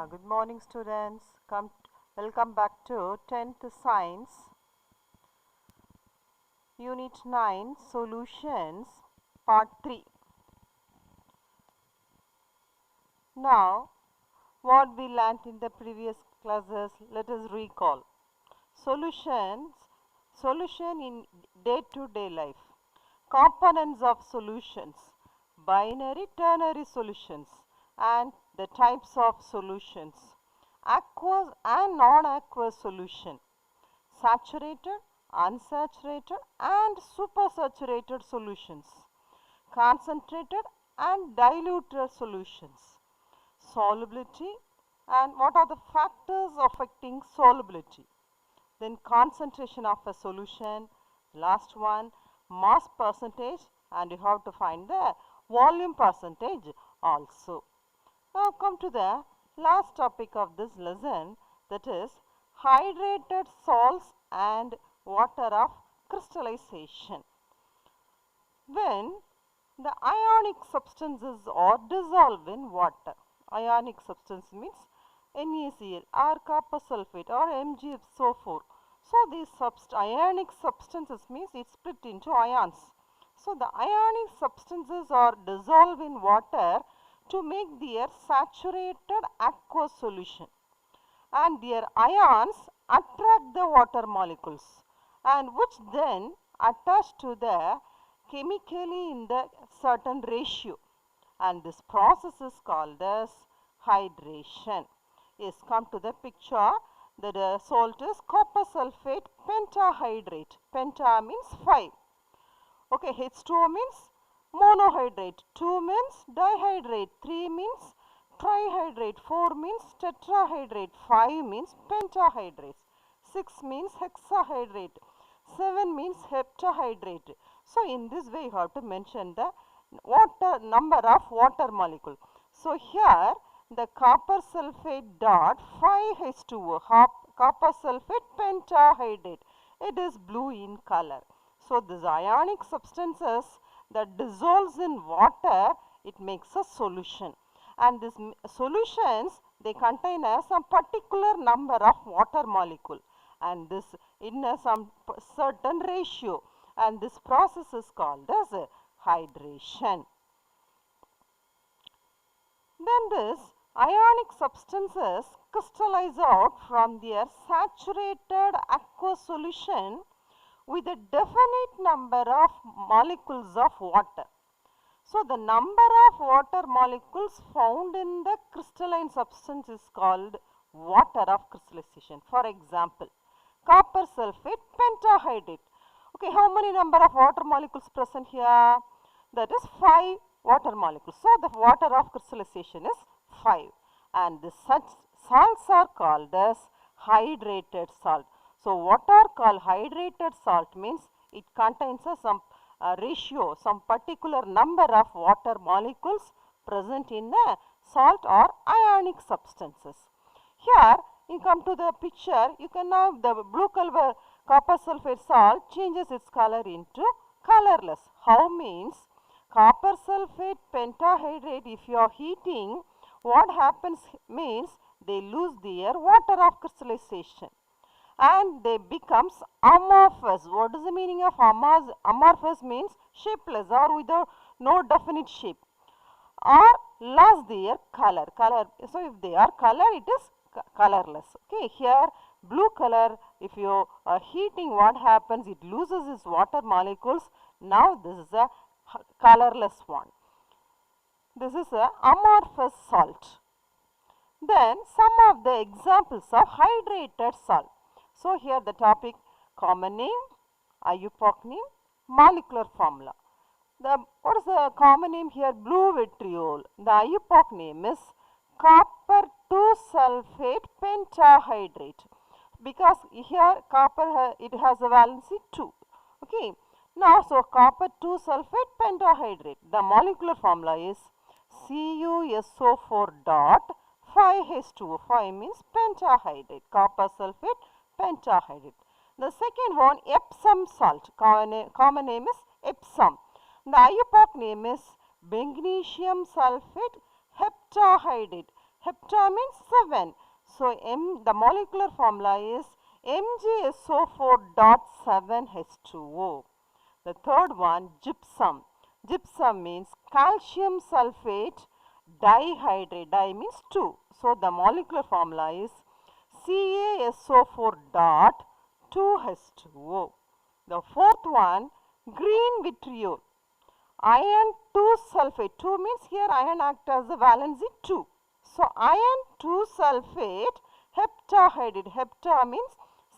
Good morning students. Welcome back to 10th Science Unit 9 Solutions Part 3. Now what we learnt in the previous classes, let us recall. Solution in day-to-day life. Components of solutions, binary ternary solutions and the types of solutions, aqueous and non-aqueous solution, saturated, unsaturated and supersaturated solutions, concentrated and diluted solutions, solubility and what are the factors affecting solubility, then concentration of a solution, last one mass percentage, and you have to find the volume percentage also. Now come to the last topic of this lesson, that is hydrated salts and water of crystallization. When the ionic substances are dissolved in water, ionic substance means NaCl or copper sulphate or MgSO4. So these ionic substances means it split into ions. So the ionic substances are dissolved in water to make their saturated aqueous solution, and their ions attract the water molecules and which then attach to the chemically in the certain ratio, and this process is called as hydration. Yes, come to the picture. The salt is copper sulphate pentahydrate. Penta means 5. Okay, H2O means monohydrate, 2 means dihydrate, 3 means trihydrate, 4 means tetrahydrate, 5 means pentahydrate, 6 means hexahydrate, 7 means heptahydrate. So in this way you have to mention the number of water molecule. So here the copper sulphate dot 5H2O, copper sulphate pentahydrate, it is blue in color. So these ionic substances that dissolves in water, it makes a solution, and these solutions they contain some particular number of water molecule, and this in some certain ratio, and this process is called as hydration. Then this ionic substances crystallize out from their saturated aqueous solution with a definite number of molecules of water. So the number of water molecules found in the crystalline substance is called water of crystallization. For example, copper sulphate pentahydrate. Okay, how many number of water molecules present here? That is 5 water molecules. So the water of crystallization is 5, and the such salts are called as hydrated salt. So what are called hydrated salt means it contains some ratio, some particular number of water molecules present in the salt or ionic substances. Here you come to the picture, you can now the blue color copper sulphate salt changes its color into colorless. How means copper sulphate pentahydrate, if you are heating, what happens means they lose their water of crystallization and they becomes amorphous. What is the meaning of amorphous? Means shapeless or without no definite shape, or lost their color. So if they are color, it is colorless. Okay, here blue color, if you are heating, what happens? It loses its water molecules. Now this is a colorless one. This is a amorphous salt. Then some of the examples of hydrated salt. So here the topic: common name, IUPAC name, molecular formula. What is the common name here? Blue vitriol. The IUPAC name is copper 2 sulphate pentahydrate, because here copper it has a valency 2. Okay. Now so copper 2 sulphate pentahydrate. The molecular formula is CuSO4 dot 5H2O. 5 means pentahydrate, copper sulphate pentahydrate. The second one, Epsom salt. Common name is Epsom. The IUPAC name is magnesium sulphate heptahydrate. Hepta means 7. So, the molecular formula is MgSO4.7H2O. The third one, gypsum. Gypsum means calcium sulphate dihydrate. Di means 2. So, the molecular formula is CaSO4.2H2O. The fourth one, green vitriol. Iron 2 sulphate. 2 means here iron acts as the valency 2. So, iron 2 sulphate heptahydrate. Hepta means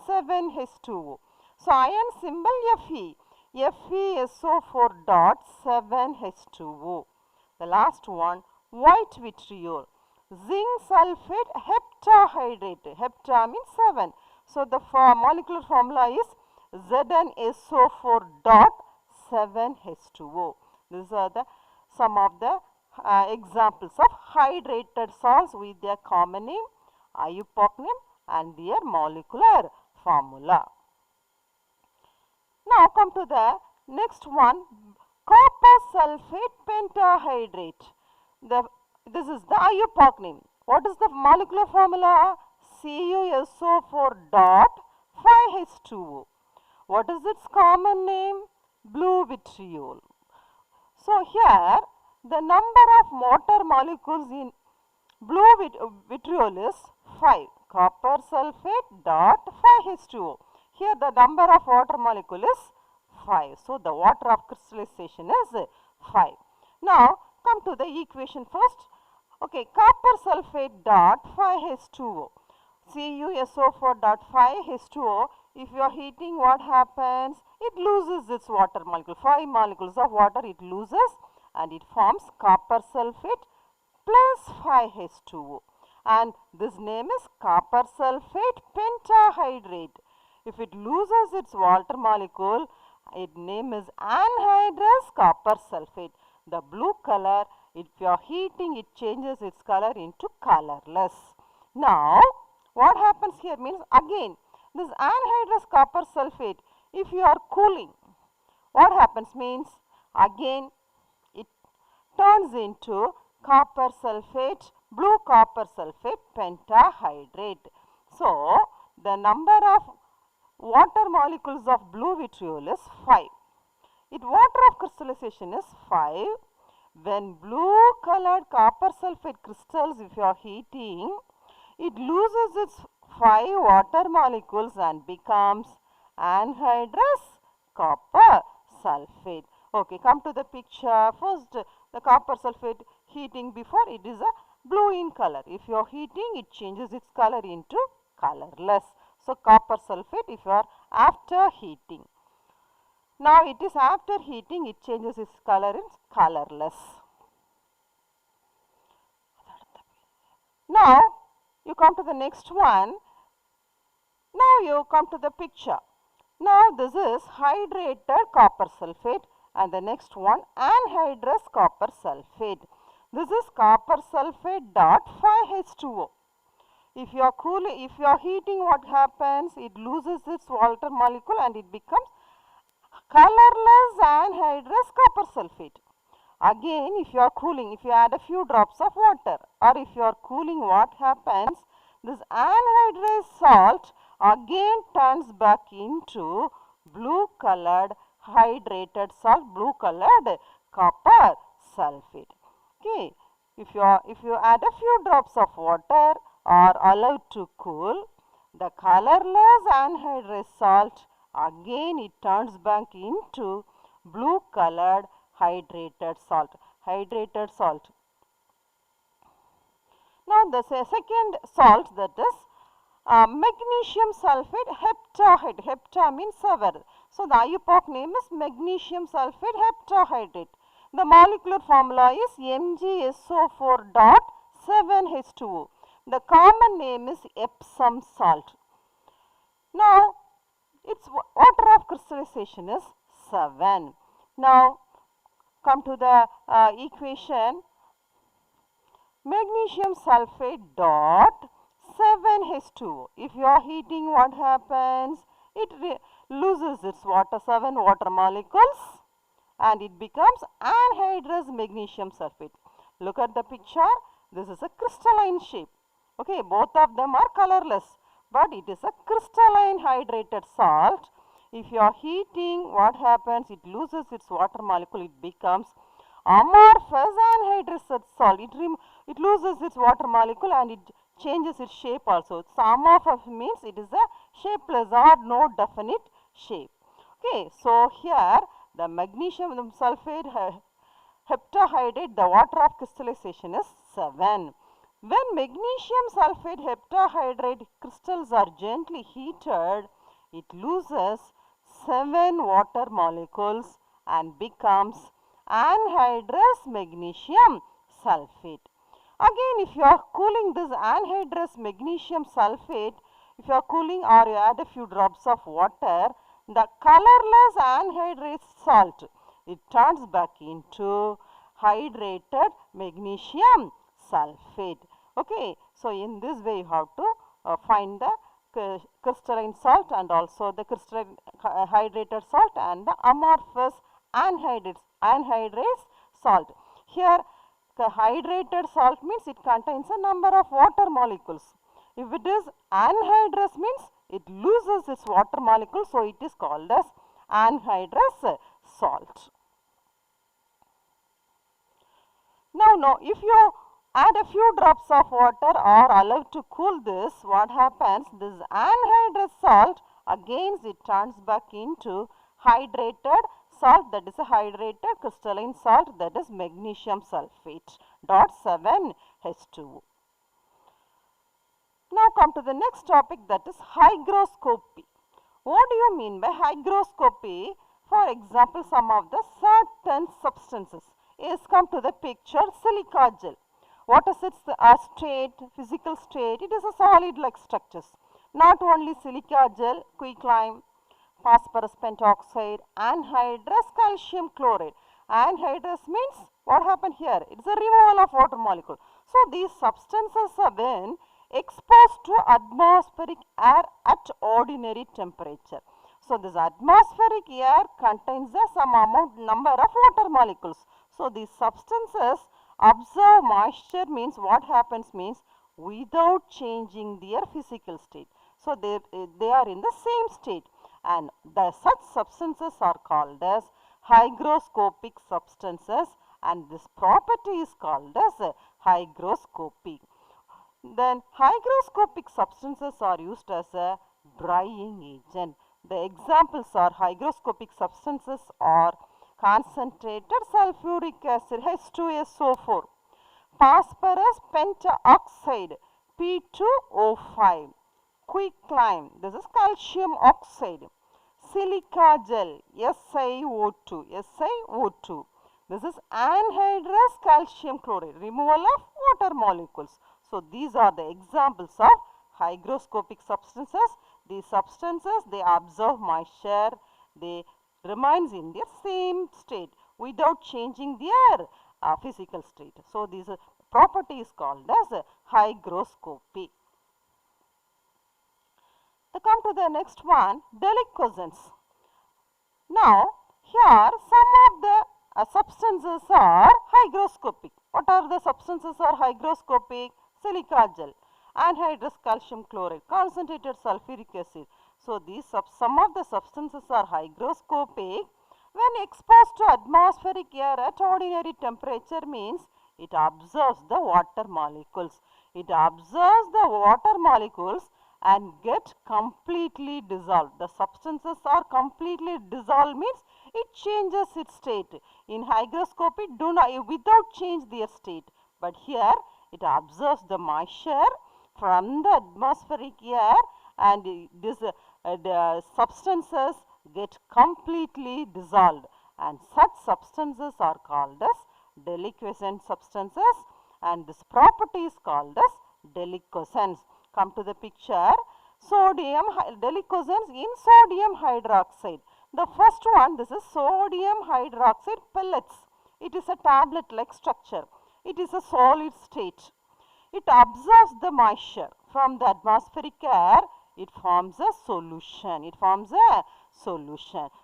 7H2O. So, iron symbol Fe. FeSO4.7H2O. The last one, white vitriol. Zinc sulphate heptahydrate. Hepta means 7. So, the molecular formula is ZnSO4.7H2O. These are some of the examples of hydrated salts with their common name, IUPAC name and their molecular formula. Now, come to the next one, copper sulphate pentahydrate. This is the IUPAC name. What is the molecular formula? CuSO4.5H2O. What is its common name? Blue vitriol. So, here the number of water molecules in blue vitriol is 5. Copper sulphate dot 5H2O. Here the number of water molecule is 5. So, the water of crystallization is 5. Now, come to the equation first. Okay, copper sulphate dot 5H2O. CuSO4.5H2O. If you are heating, what happens? It loses its water molecule. 5 molecules of water it loses and it forms copper sulphate plus 5H2O. And this name is copper sulphate pentahydrate. If it loses its water molecule, its name is anhydrous copper sulphate. The blue color, if you are heating, it changes its color into colorless. Now, what happens here means again, this anhydrous copper sulphate, if you are cooling, what happens means again it turns into copper sulphate, blue copper sulphate pentahydrate. So, the number of water molecules of blue vitriol is 5. Its water of crystallization is 5. When blue colored copper sulphate crystals, if you are heating, it loses its 5 water molecules and becomes anhydrous copper sulphate. Okay, come to the picture. First, the copper sulphate heating before it is a blue in color. If you are heating, it changes its color into colorless. So, copper sulphate if you are after heating. Now, it is after heating, it changes its color in colorless. Now, you come to the next one. Now, you come to the picture. Now, this is hydrated copper sulphate and the next one anhydrous copper sulphate. This is copper sulphate dot 5H2O. If you are cooling, if you are heating, what happens? It loses its water molecule and it becomes colorless anhydrous copper sulphate. Again, if you are cooling, if you add a few drops of water or if you are cooling, what happens? This anhydrous salt again turns back into blue colored hydrated salt, blue colored copper sulphate. Okay, if you add a few drops of water or allowed to cool, the colorless anhydrous salt again it turns back into blue colored hydrated salt. Now, the second salt, that is magnesium sulphate heptahydrate. Hepta means 7. So, the IUPAC name is magnesium sulphate heptahydrate. The molecular formula is MgSO4.7H2O. The common name is Epsom salt. Now, its water of crystallization is 7. Now, come to the equation. Magnesium sulphate dot 7H2O. If you are heating, what happens? It loses its 7 water molecules and it becomes anhydrous magnesium sulphate. Look at the picture. This is a crystalline shape. Okay, both of them are colorless, but it is a crystalline hydrated salt. If you are heating, what happens? It loses its water molecule. It becomes amorphous anhydrous salt. It loses its water molecule and it changes its shape also. So, amorphous means it is a shapeless or no definite shape. Okay, so here the magnesium sulphate heptahydrate, the water of crystallization is 7. When magnesium sulphate heptahydrate crystals are gently heated, it loses 7 water molecules and becomes anhydrous magnesium sulphate. Again, if you are cooling this anhydrous magnesium sulphate, if you are cooling or you add a few drops of water, the colorless anhydrous salt, it turns back into hydrated magnesium sulphate. Okay, so in this way you have to find the crystalline salt and also the crystalline hydrated salt and the amorphous anhydrous salt. Here the hydrated salt means it contains a number of water molecules. If it is anhydrous means it loses its water molecule, so it is called as anhydrous salt. Now, if you add a few drops of water or allow to cool this, what happens? This anhydrous salt again it turns back into hydrated salt, that is a hydrated crystalline salt, that is magnesium sulphate dot 7H2O. Now come to the next topic, that is hygroscopy. What do you mean by hygroscopy? For example, some of the certain substances is come to the picture. Silica gel. What is its state, physical state? It is a solid like structures. Not only silica gel, quicklime, phosphorus pentoxide, anhydrous calcium chloride. Anhydrous means what happened here? It is a removal of water molecule. So these substances have been exposed to atmospheric air at ordinary temperature. So this atmospheric air contains some number of water molecules. So these substances absorb moisture means what happens means without changing their physical state. So they are in the same state, and such substances are called as hygroscopic substances, and this property is called as hygroscopy. Then hygroscopic substances are used as a drying agent. The examples are hygroscopic substances are concentrated sulfuric acid H2SO4, phosphorus pentaoxide P2O5, quicklime, this is calcium oxide, silica gel SiO2, this is anhydrous calcium chloride, removal of water molecules. So these are the examples of hygroscopic substances. These substances, they absorb moisture, they remains in their same state without changing their physical state. So this property is called as hygroscopy. To come to the next one, delicescence. Now here some of the substances are hygroscopic. What are the substances are hygroscopic? Silica gel, anhydrous calcium chloride, concentrated sulfuric acid. So these some of the substances are hygroscopic. When exposed to atmospheric air at ordinary temperature means it absorbs the water molecules. It absorbs the water molecules and get completely dissolved. The substances are completely dissolved means it changes its state. In hygroscopy, without change their state. But here it absorbs the moisture from the atmospheric air, and the substances get completely dissolved, and such substances are called as delicescent substances, and this property is called as delicescence. Come to the picture. Sodium delicescence in sodium hydroxide. The first one, this is sodium hydroxide pellets. It is a tablet like structure. It is a solid state. It absorbs the moisture from the atmospheric air. It forms a solution.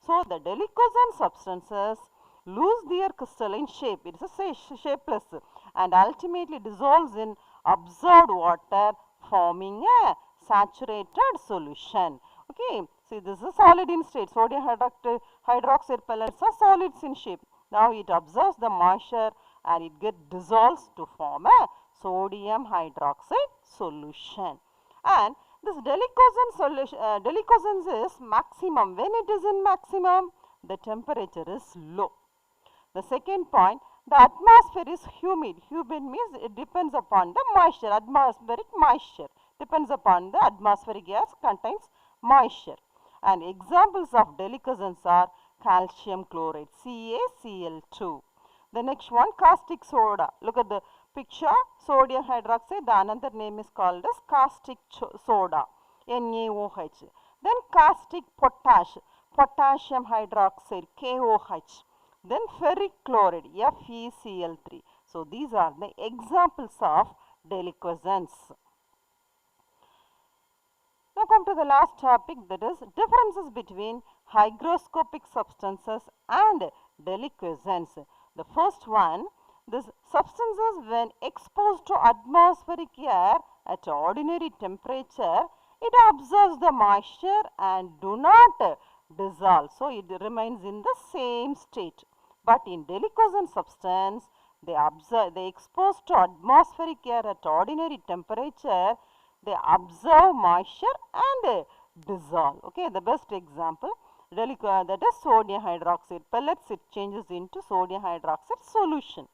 So the delicescent substances lose their crystalline shape. It is a shapeless, and ultimately dissolves in absorbed water, forming a saturated solution. Okay, see, this is a solid in state. Sodium hydroxide pellets are solids in shape. Now it absorbs the moisture and it gets dissolves to form a sodium hydroxide solution. And this delicescence is maximum. When it is in maximum, the temperature is low. The second point, the atmosphere is humid. Humid means it depends upon the moisture, atmospheric moisture. Depends upon the atmospheric gas contains moisture. And examples of delicescence are calcium chloride, CaCl2. The next one, caustic soda. Look at the picture, sodium hydroxide, the another name is called as caustic soda, NaOH. Then caustic potash, potassium hydroxide, KOH. Then ferric chloride, FeCl3. So these are the examples of delicescence. Now come to the last topic, that is differences between hygroscopic substances and delicescence. The first one, these substances when exposed to atmospheric air at ordinary temperature, it absorbs the moisture and do not dissolve. So it remains in the same state. But in delicescent substance, they exposed to atmospheric air at ordinary temperature, they absorb moisture and dissolve. Okay, the best example, that is sodium hydroxide pellets, it changes into sodium hydroxide solution.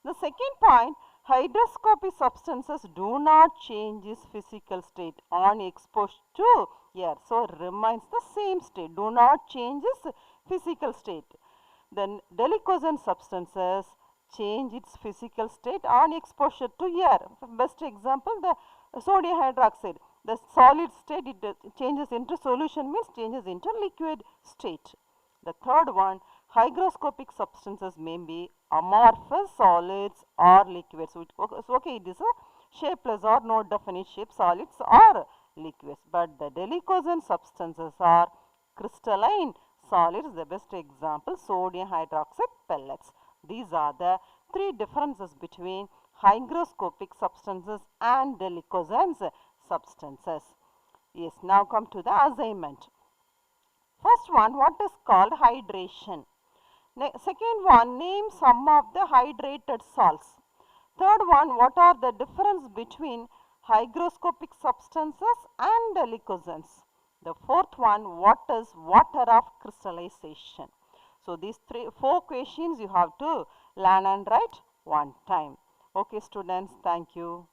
The second point, hydroscopic substances do not change its physical state on exposure to air. So remains the same state, do not change its physical state. Then delicescent substances change its physical state on exposure to air. Best example, the sodium hydroxide, the solid state, it changes into solution means changes into liquid state. The third one, hygroscopic substances may be amorphous solids or liquids. So okay, it is a shapeless or no definite shape solids or liquids. But the delicescent substances are crystalline solids. The best example, sodium hydroxide pellets. These are the three differences between hygroscopic substances and delicescent substances. Yes, now come to the assignment. First one, what is called hydration. Second one, name some of the hydrated salts. Third one, what are the difference between hygroscopic substances and delicescence. The fourth one, what is water of crystallization. So these four questions you have to learn and write one time. Okay students, thank you.